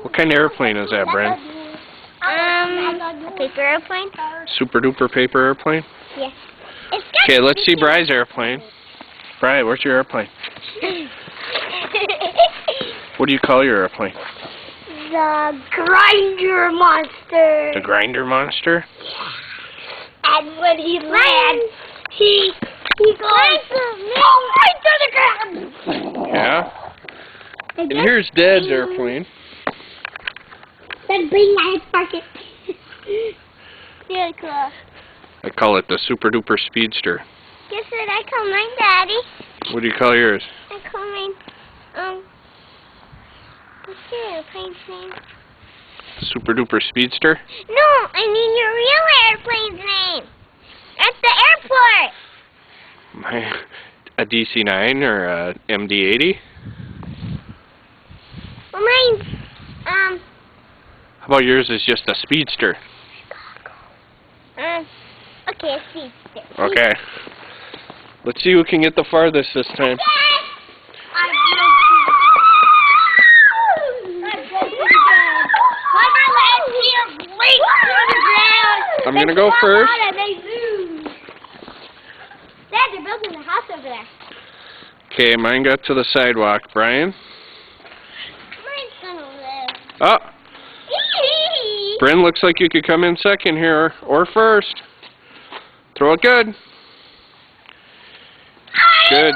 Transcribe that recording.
What kind of airplane is that, Bren? A paper airplane? Super duper paper airplane? Yes. Okay, let's see Bry's airplane. Bry, where's your airplane? What do you call your airplane? The Grinder Monster. The Grinder Monster? And when he lands, he goes right to the ground. Yeah. And here's Dad's airplane. Then bring my pocket. Really cool. I call it the Super Duper Speedster. Guess what I call mine, Daddy? What do you call yours? I call mine, what's your airplane's name? Super Duper Speedster? No, I mean your real airplane's name. At the airport. A DC-9 or a MD-80? Well, mine's, How about yours is just a Speedster? okay, a Speedster. Okay. Let's see who can get the farthest this time. I'm gonna go first. Dad, they're building a house over there. Okay, mine got to the sidewalk. Brian? Mine's gonna live. Oh! Bryn, looks like you could come in second here, or first. Throw it good. Good.